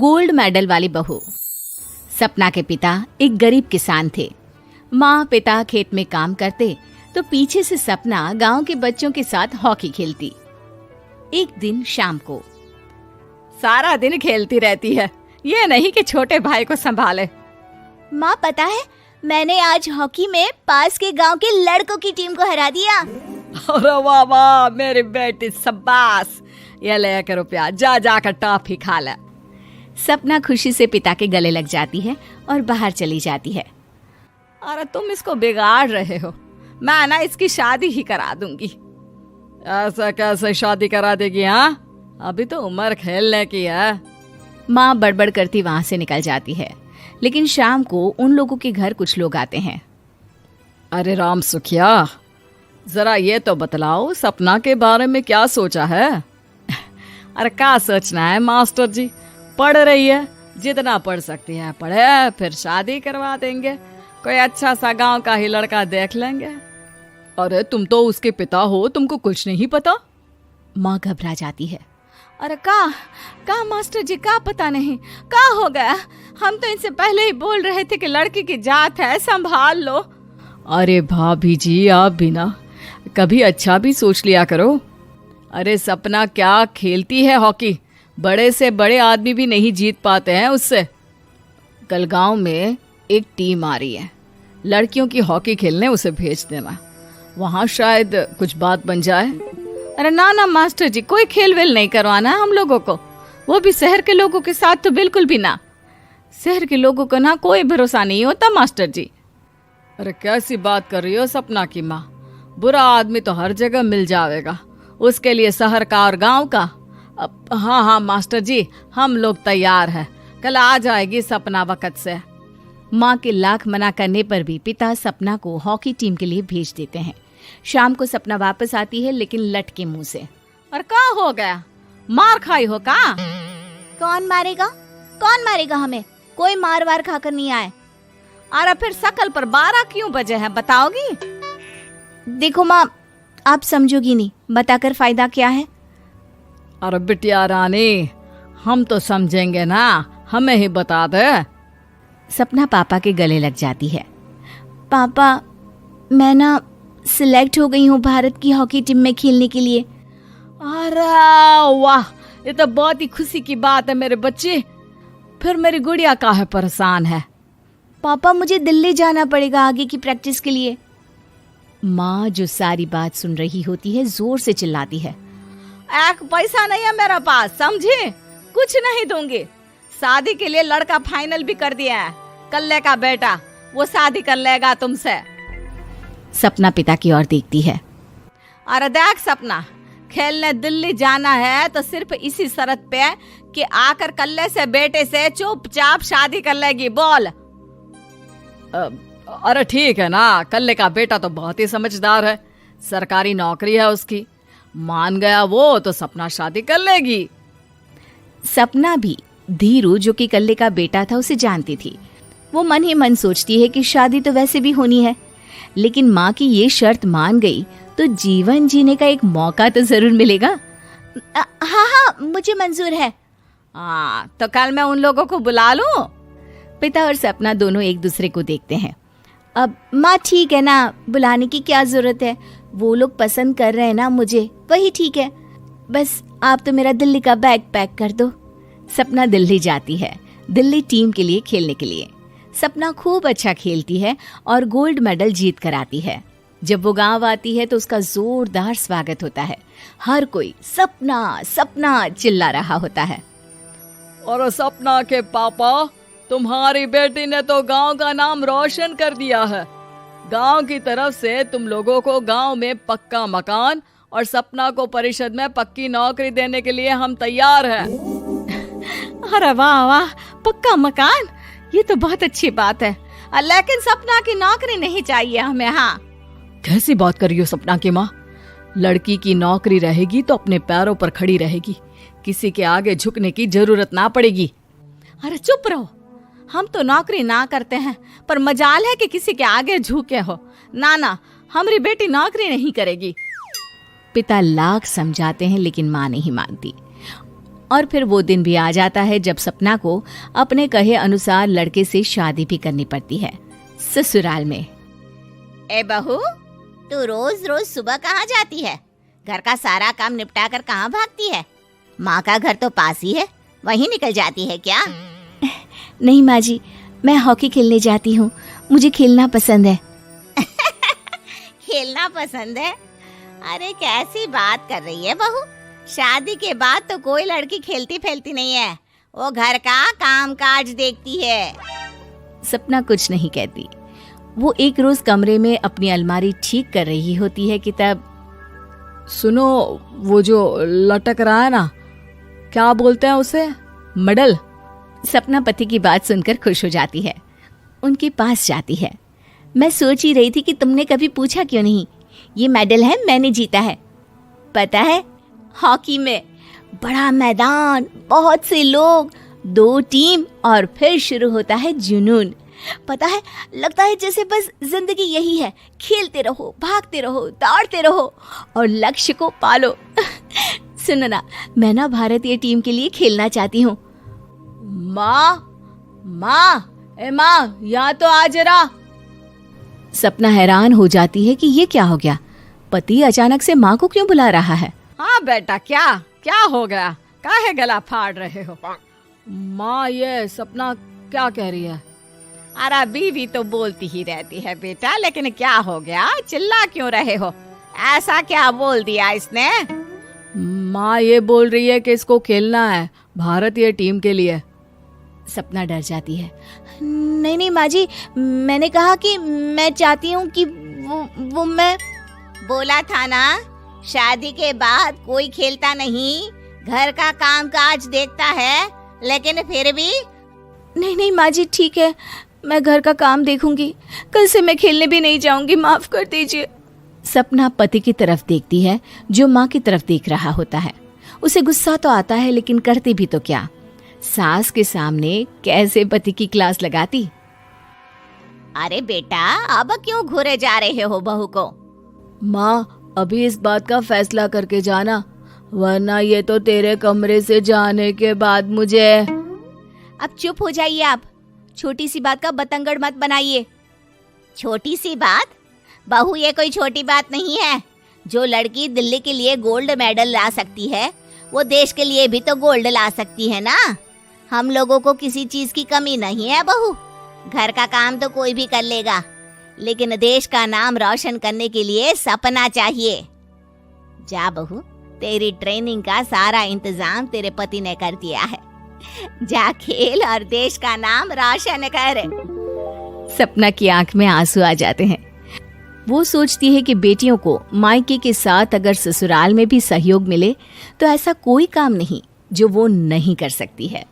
Gold medal वाली बहू। सपना के पिता एक गरीब किसान थे। माँ पिता खेत में काम करते तो पीछे से सपना गांव के बच्चों के साथ हॉकी खेलती। एक दिन शाम को सारा दिन खेलती रहती है, ये नहीं कि छोटे भाई को संभाले। माँ पता है, मैंने आज हॉकी में पास के गांव के लड़कों की टीम को हरा दिया। अरे वाह वाह मेरी बेटी, शाबाश। ये लेकर रुपया, जा जाकर टॉफी खा ले। सपना खुशी से पिता के गले लग जाती है और बाहर चली जाती है। अरे तुम इसको बिगाड़ रहे हो, मैं ना इसकी शादी ही करा दूंगी। ऐसा कैसे शादी करा देगी? हाँ, अभी तो उम्र खेलने की है। माँ बड़बड़ करती वहां से निकल जाती है, लेकिन शाम को उन लोगों के घर कुछ लोग आते हैं। अरे राम सुखिया, जरा ये तो बतलाओ सपना के बारे में क्या सोचा है? अरे क्या सोचना है मास्टर जी, पढ़ रही है, जितना पढ़ सकती है पढ़े, फिर शादी करवा देंगे, कोई अच्छा सा गांव का ही लड़का देख लेंगे। अरे तुम तो उसके पिता हो, तुमको कुछ नहीं पता? माँ घबरा जाती है। अरे का मास्टर जी, का पता नहीं, का हो गया? हम तो इनसे पहले ही बोल रहे थे कि लड़की की जात है, संभाल लो। अरे भाभी जी, आप भी ना कभी अच्छा भी सोच लिया करो। अरे सपना क्या खेलती है हॉकी, बड़े से बड़े आदमी भी नहीं जीत पाते हैं उससे। कल गांव में एक टीम आ रही है, लड़कियों की हॉकी खेलने उसे भेज देना, वहां शायद कुछ बात बन जाए। अरे ना ना मास्टर जी, कोई खेल वेल नहीं करवाना है हम लोगों को, वो भी शहर के लोगों के साथ तो बिल्कुल भी ना। शहर के लोगों को ना कोई भरोसा नहीं होता मास्टर जी। अरे कैसी बात कर रही हो सपना की माँ, बुरा आदमी तो हर जगह मिल जाएगा, उसके लिए शहर का और गांव का। हाँ हाँ मास्टर जी, हम लोग तैयार हैं, कल आ जाएगी सपना वक्त से। माँ के लाख मना करने पर भी पिता सपना को हॉकी टीम के लिए भेज देते हैं। शाम को सपना वापस आती है, लेकिन लट के मुंह से। और क्या हो गया, मार खाई हो का? कौन मारेगा हमें? कोई मार वार खाकर नहीं आए। अरे फिर शकल पर 12 क्यों बजे हैं, बताओगी? देखो माँ, आप समझोगी नहीं, बताकर फायदा क्या है? अरे बिटिया रानी, हम तो समझेंगे ना, हमें ही बता दे। सपना पापा के गले लग जाती है। पापा, मैं ना सिलेक्ट हो गई हूँ भारत की हॉकी टीम में खेलने के लिए। अरे वाह, ये तो बहुत ही खुशी की बात है मेरे बच्चे। फिर मेरी गुड़िया काहे परेशान है? पापा, मुझे दिल्ली जाना पड़ेगा आगे की प्रैक्टिस के लिए। माँ जो सारी बात सुन रही होती है, जोर से चिल्लाती है। एक पैसा नहीं है मेरे पास, समझे? कुछ नहीं दूंगी। शादी के लिए लड़का फाइनल भी कर दिया है, कल्ले का बेटा, वो शादी कर लेगा तुमसे। सपना पिता की ओर देखती है। अरे देख सपना, खेलने दिल्ली जाना है तो सिर्फ इसी शर्त पे कि आकर कल्ले से बेटे से चुपचाप शादी कर लेगी, बोल। अरे ठीक है ना, कल्ले का बेटा तो बहुत ही समझदार है, सरकारी नौकरी है उसकी, मान गया वो तो सपना शादी कर लेगी। सपना भी धीरू, जो कि कल्ले का बेटा था, उसे जानती थी। वो मन ही मन सोचती है कि शादी तो वैसे भी होनी है, लेकिन माँ की ये शर्त मान गई तो जीवन जीने का एक मौका तो जरूर मिलेगा। हाँ, मुझे मंजूर है। हाँ, तो कल मैं उन लोगों को बुला लूं? पिता और सपना दोनों एक दूसरे को देखते हैं। अब माँ ठीक है ना, बुलाने की क्या जरूरत है, वो लोग पसंद कर रहे हैं ना मुझे, वही ठीक है। बस आप तो मेरा दिल्ली का बैग पैक कर दो। सपना दिल्ली जाती है, दिल्ली टीम के लिए खेलने के लिए। सपना खूब अच्छा खेलती है और गोल्ड मेडल जीत कर आती है। जब वो गांव आती है तो उसका जोरदार स्वागत होता है। हर कोई सपना सपना चिल्ला रहा होता है। और सपना के पापा, तुम्हारी बेटी ने तो गांव का नाम रोशन कर दिया है। गांव की तरफ से तुम लोगों को गांव में पक्का मकान और सपना को परिषद में पक्की नौकरी देने के लिए हम तैयार हैं। अरे वाह वाह, पक्का मकान, ये तो बहुत अच्छी बात है, लेकिन सपना की नौकरी नहीं चाहिए हमें। हाँ, कैसी बात कर रही हो सपना की माँ? लड़की की नौकरी रहेगी तो अपने पैरों पर खड़ी रहेगी, किसी के आगे झुकने की जरूरत ना पड़ेगी। अरे चुप रहो, हम तो नौकरी ना करते हैं, पर मजाल है कि किसी के आगे झुके हो। ना ना, हमारी बेटी नौकरी नहीं करेगी। पिता लाख समझाते हैं, लेकिन माँ नहीं मानती। और फिर वो दिन भी आ जाता है जब सपना को अपने कहे अनुसार लड़के से शादी भी करनी पड़ती है। ससुराल में। ए बहू, तू रोज रोज सुबह कहाँ जाती है? घर का सारा काम निपटा कर कहाँ भागती है? माँ का घर तो पास ही है, वहीं निकल जाती है क्या? नहीं माँ जी, मैं हॉकी खेलने जाती हूँ, मुझे खेलना पसंद है। खेलना पसंद है? अरे कैसी बात कर रही है बहू, शादी के बाद तो कोई लड़की खेलती फैलती नहीं है, वो घर का काम काज देखती है। सपना कुछ नहीं कहती। वो एक रोज कमरे में अपनी अलमारी ठीक कर रही होती है कि तब सुनो, वो जो लटक रहा है ना, क्या बोलते हैं उसे? मेडल। सपना पति की बात सुनकर खुश हो जाती है, उनके पास जाती है। मैं सोच ही रही थी कि तुमने कभी पूछा क्यों नहीं। ये मेडल है, मैंने जीता है, पता है, हॉकी में। बड़ा मैदान, बहुत से लोग, 2 टीम और फिर शुरू होता है जुनून। पता है, लगता है जैसे बस जिंदगी यही है, खेलते रहो, भागते रहो, दौड़ते रहो और लक्ष्य को पालो। सुनो ना, मैं ना भारतीय टीम के लिए खेलना चाहती हूँ। माँ, यहाँ तो आ जरा। सपना हैरान हो जाती है कि ये क्या हो गया, पति अचानक से माँ को क्यों बुला रहा है। हाँ बेटा, क्या हो गया? काहे गला फाड़ रहे हो? माँ, ये सपना क्या कह रही है? अरे बीवी तो बोलती ही रहती है बेटा, लेकिन क्या हो गया, चिल्ला क्यों रहे हो? ऐसा क्या बोल दिया इसने? माँ ये बोल रही है कि इसको खेलना है भारतीय टीम के लिए। सपना डर जाती है। नहीं माँ जी, मैंने कहा कि मैं चाहती हूँ कि वो मैं बोला था ना, शादी के बाद कोई खेलता नहीं, घर का काम काज देखता है, लेकिन फिर भी। नहीं माँ जी, ठीक है, मैं घर का काम देखूंगी, कल से मैं खेलने भी नहीं जाऊंगी, माफ कर दीजिए। सपना पति की तरफ देखती है जो माँ की तरफ देख रहा होता है। उसे गुस्सा तो आता है, लेकिन करती भी तो क्या, सास के सामने कैसे पति की क्लास लगाती। अरे बेटा, अब क्यों घूरे जा रहे हो बहू को? माँ, अभी इस बात का फैसला करके जाना, वरना ये तो तेरे कमरे से जाने के बाद मुझे। अब चुप हो जाइए आप, छोटी सी बात का बतंगड़ मत बनाइए। छोटी सी बात? बहू, ये कोई छोटी बात नहीं है। जो लड़की दिल्ली के लिए गोल्ड मेडल ला सकती है, वो देश के लिए भी तो गोल्ड ला सकती है ना। हम लोगों को किसी चीज की कमी नहीं है बहू, घर का काम तो कोई भी कर लेगा, लेकिन देश का नाम रोशन करने के लिए सपना चाहिए। जा बहू, तेरी ट्रेनिंग का सारा इंतजाम तेरे पति ने कर दिया है, जा खेल और देश का नाम रोशन कर। सपना की आंख में आंसू आ जाते हैं। वो सोचती है कि बेटियों को मायके के साथ अगर ससुराल में भी सहयोग मिले तो ऐसा कोई काम नहीं जो वो नहीं कर सकती है।